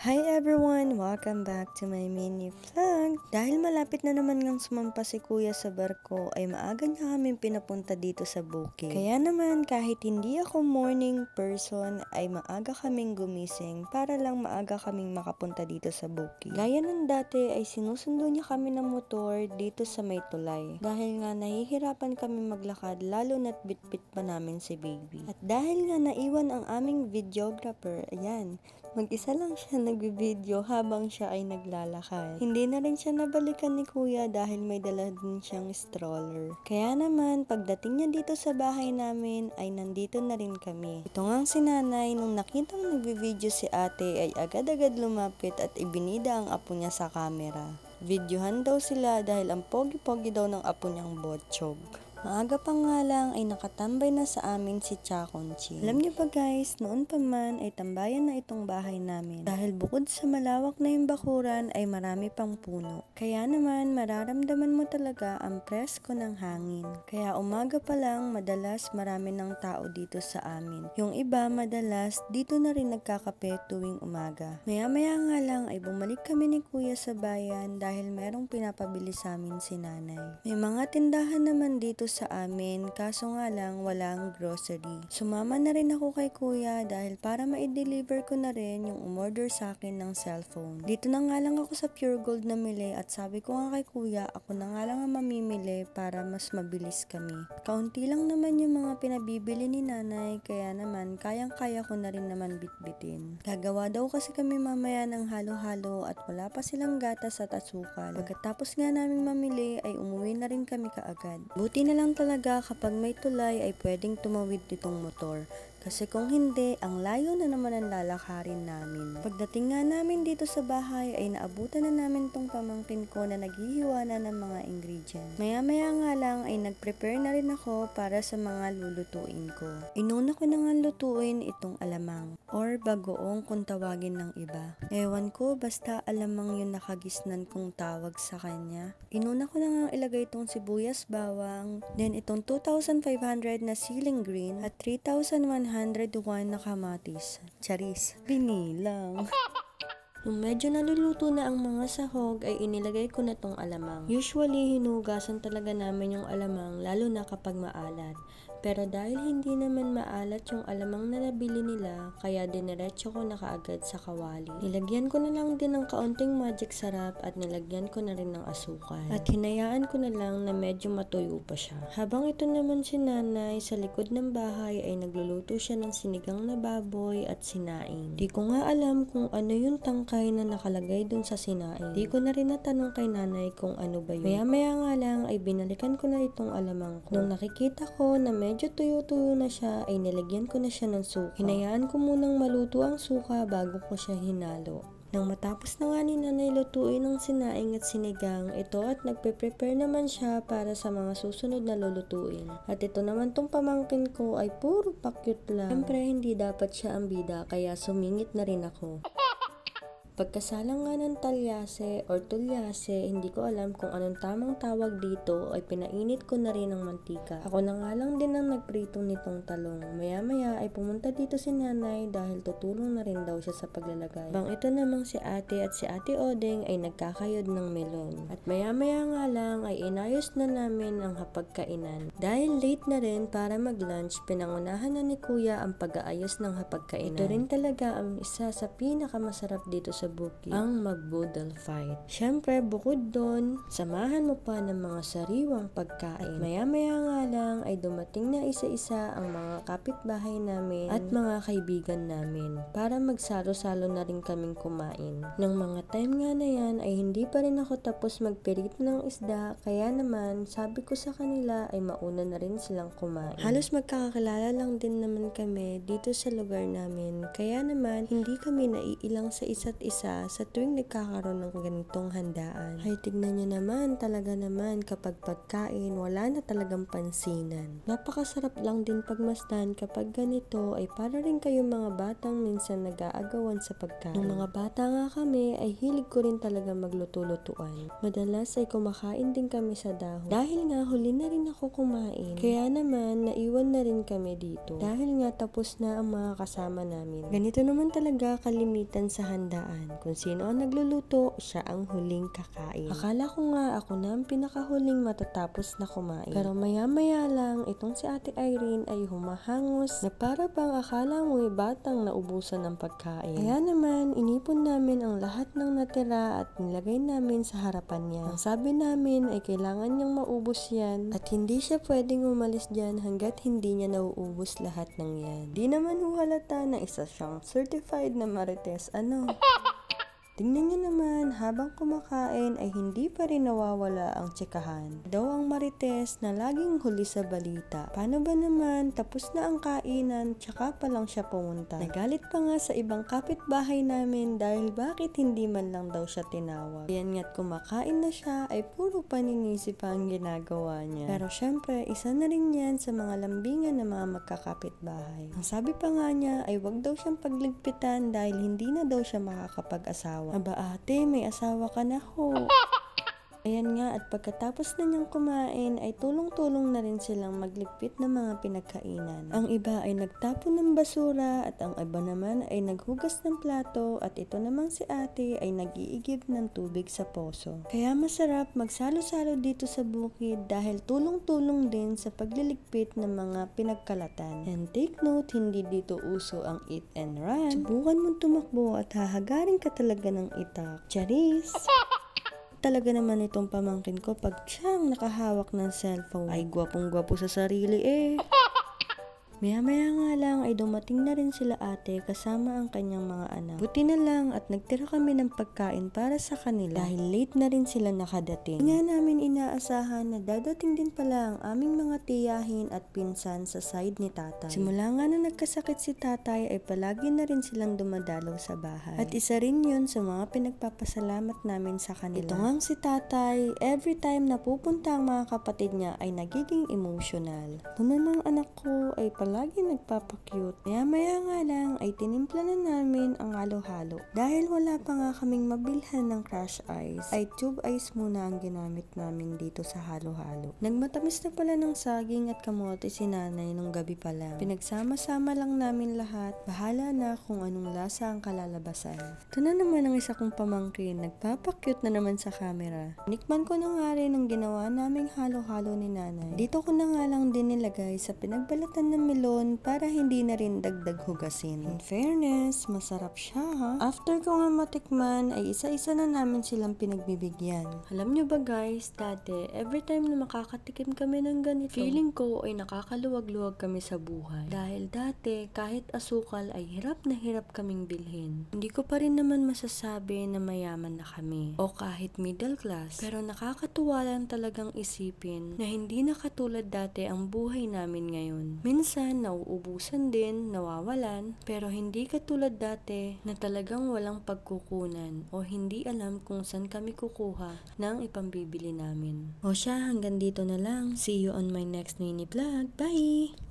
Hi everyone! Welcome back to my mini vlog. Dahil malapit na naman ngang sumampa si kuya sa barko ay maaga niya kami pinapunta dito sa bukid. Kaya naman kahit hindi ako morning person ay maaga kaming gumising para lang maaga kaming makapunta dito sa bukid. Gaya ng dati ay sinusundo niya kami ng motor dito sa may tulay. Dahil nga nahihirapan kami maglakad lalo na't bitbit pa namin si baby. At dahil nga naiwan ang aming videographer, ayan, mag-isa lang siya nagbi-video habang siya ay naglalakad. Hindi na rin siya nabalikan ni kuya dahil may dala din siyang stroller. Kaya naman, pagdating niya dito sa bahay namin ay nandito na rin kami. Ito nga si nanay, nung nakitang nagbi-video si ate ay agad-agad lumapit at ibinida ang apo niya sa camera. Videohan daw sila dahil ang pogi-pogi daw ng apo niyang botchog. Maaga pa nga lang ay nakatambay na sa amin si Chakonchi. Alam niyo ba guys, noon pa man ay tambayan na itong bahay namin. Dahil bukod sa malawak na yung bakuran ay marami pang puno. Kaya naman mararamdaman mo talaga ang presko ng hangin. Kaya umaga pa lang madalas marami ng tao dito sa amin. Yung iba madalas dito na rin nagkakape tuwing umaga. Maya-maya nga lang ay bumalik kami ni kuya sa bayan dahil merong pinapabili sa amin si nanay. May mga tindahan naman dito sa amin, kaso nga lang walang grocery. Sumama na rin ako kay kuya dahil para ma-deliver ko na rin yung umorder sa akin ng cellphone. Dito na nga lang ako sa Pure Gold namili at sabi ko nga kay kuya, ako na nga lang ang mamimili para mas mabilis kami. Kaunti lang naman yung mga pinabibili ni nanay, kaya naman kayang-kaya ko na rin naman bitbitin. Gagawa daw kasi kami mamaya ng halo-halo at wala pa silang gatas at asukal. Pagkatapos nga naming mamili ay umuwi na rin kami kaagad. Buti na lang talaga kapag may tulay ay pwedeng tumawid nitong motor. Kasi kung hindi, ang layo na naman ang lalakarin namin. Pagdating nga namin dito sa bahay ay naabutan na namin tong pamangkin ko na naghihiwa na ng mga ingredients. Maya-maya nga lang ay nag-prepare na rin ako para sa mga lulutuin ko. Inuna ko na nga lutuin itong alamang or bagoong kung tawagin ng iba. Ewan ko, basta alamang yung nakagisnan kong tawag sa kanya. Inuna ko na nga ilagay itong sibuyas bawang, then itong 2,500 na ceiling green at 3,101 na kamatis. Charis. Binilang. Nung medyo naluluto na ang mga sahog ay inilagay ko na tong alamang. Usually, hinugasan talaga namin yung alamang lalo na kapag maalat. Pero dahil hindi naman maalat yung alamang na nabili nila, kaya diniretso ko na kaagad sa kawali. Nilagyan ko na lang din ng kaunting magic sarap at nilagyan ko na rin ng asukal. At hinayaan ko na lang na medyo matuyo pa siya. Habang ito naman si nanay sa likod ng bahay ay nagluluto siya ng sinigang na baboy at sinaing. Di ko nga alam kung ano yung tangkay na nakalagay dun sa sinaing. Di ko na rin natanong kay nanay kung ano ba yun. Maya-maya nga lang ay binalikan ko na itong alamang ko. Nung nakikita ko na medyo tuyo-tuyo na siya ay nilagyan ko na siya ng suka. Hinayaan ko munang maluto ang suka bago ko siya hinalo. Nang matapos na nga ni nanay lutuin ng sinaing at sinigang, ito at nagpe-prepare naman siya para sa mga susunod na lulutuin. At ito naman tong pamangkin ko ay puro pa-cute lang. Siyempre hindi dapat siya ang bida kaya sumingit na rin ako. Pagkasalang nga ng talyase or tulyase, hindi ko alam kung anong tamang tawag dito, ay pinainit ko na rin ng mantika. Ako na nga lang din ang nagprito nitong talong. Maya-maya ay pumunta dito si nanay dahil tutulong na rin daw siya sa paglalagay. Bang ito namang si ate at si ate Odeng ay nagkakayod ng melon. At maya-maya nga lang ay inayos na namin ang hapagkainan. Dahil late na rin para mag-lunch, pinangunahan na ni kuya ang pag-aayos ng hapagkainan. Ito rin talaga ang isa sa pinakamasarap dito sa bukid, ang mag-boodle fight. Syempre, bukod doon, samahan mo pa ng mga sariwang pagkain. Maya-maya nga lang ay dumating na isa-isa ang mga kapitbahay namin at mga kaibigan namin para magsalo-salo na rin kaming kumain. Nang mga time nga na yan ay hindi pa rin ako tapos magpirito ng isda, kaya naman sabi ko sa kanila ay mauna na rin silang kumain. Halos magkakakilala lang din naman kami dito sa lugar namin, kaya naman hindi kami naiilang sa isa't isa sa tuwing nagkakaroon ng ganitong handaan. Ay tignan nyo naman, talaga naman kapag pagkain, wala na talagang pansinan. Napakasarap lang din pagmasdan kapag ganito ay para rin kayong mga batang minsan nag-aagawan sa pagkain. Nung mga bata nga kami ay hilig ko rin talaga magluto-lutuan. Madalas ay kumakain din kami sa dahon. Dahil nga huli na rin ako kumain, kaya naman naiwan na rin kami dito. Dahil nga tapos na ang mga kasama namin. Ganito naman talaga kalimitan sa handaan. tsikahan. Kung sino ang nagluluto, siya ang huling kakain. Akala ko nga ako na ang pinakahuling matatapos na kumain. Pero maya-maya lang, itong si Ate Irene ay humahangos na para bang akala mo batang naubusan ng pagkain. Kaya naman, inipon namin ang lahat ng natira at nilagay namin sa harapan niya. Ang sabi namin ay kailangan niyang maubos yan at hindi siya pwedeng umalis dyan hanggat hindi niya nauubos lahat ng yan. Di naman huhalata na isa siyang certified na marites Tingnan niyo naman, habang kumakain ay hindi pa rin nawawala ang tsikahan. Daw ang marites na laging huli sa balita. Paano ba naman, tapos na ang kainan, tsaka pa lang siya pumunta. Nagalit pa nga sa ibang kapitbahay namin dahil bakit hindi man lang daw siya tinawag. Yan nga't kumakain na siya ay puro paninisi pa ang ginagawa niya. Pero syempre, isa na rin yan sa mga lambingan ng mga magkakapitbahay. Ang sabi pa nga niya ay wag daw siyang pagligpitan dahil hindi na daw siya makakapag-asawa. Aba ate, may asawa ka na ho. Ayan nga, at pagkatapos na niyang kumain ay tulong-tulong na rin silang magligpit ng mga pinagkainan. Ang iba ay nagtapon ng basura at ang iba naman ay naghugas ng plato at ito namang si ate ay nag-iigib ng tubig sa poso. Kaya masarap magsalo-salo dito sa bukid dahil tulong-tulong din sa pagliligpit ng mga pinagkalatan. And take note, hindi dito uso ang eat and run. Subukan mong tumakbo at hahagarin ka talaga ng itak. Charis! Talaga naman itong pamangkin ko pag siyang nakahawak ng cellphone ay gwapong-gwapo sa sarili Maya-maya nga lang ay dumating na rin sila ate kasama ang kanyang mga anak. Buti na lang at nagtira kami ng pagkain para sa kanila dahil late na rin sila nakadating. Nga namin inaasahan na dadating din pala ang aming mga tiyahin at pinsan sa side ni tatay. Simula nga na nagkasakit si tatay ay palagi na rin silang dumadalaw sa bahay. At isa rin yun sa mga pinagpapasalamat namin sa kanila. Ito ngang si tatay, every time na pupunta ang mga kapatid niya ay nagiging emotional. Tunan ng anak ko ay lagi nagpapakyut. Maya-maya nga lang ay tinimpla na namin ang halo-halo. Dahil wala pa nga kaming mabilhan ng crush ice, ay tube ice muna ang ginamit namin dito sa halo-halo. Nagmatamis na pala ng saging at kamote si nanay nung gabi pa lang. Pinagsama-sama lang namin lahat. Bahala na kung anong lasa ang kalalabasan. Ito na naman ang isa kong pamangkin. Nagpapakyut na naman sa camera. Nikman ko na nga rin ang ginawa naming halo-halo ni nanay. Dito ko na nga lang din nilagay sa pinagbalatan ng para hindi na rin dagdag hugasin. In fairness, masarap siya ha. After ko nga matikman, ay isa-isa na namin silang pinagbibigyan. Alam nyo ba guys, dati, every time na makakatikim kami ng ganito, feeling ko ay nakakaluwag-luwag kami sa buhay. Dahil dati, kahit asukal ay hirap na hirap kaming bilhin. Hindi ko pa rin naman masasabi na mayaman na kami o kahit middle class. Pero nakakatuwa lang talagang isipin na hindi na katulad dati ang buhay namin ngayon. Minsan, nauubusan din, nawawalan, pero hindi katulad dati na talagang walang pagkukunan o hindi alam kung saan kami kukuha ng ipambibili namin. O siya, hanggang dito na lang. See you on my next mini vlog. Bye!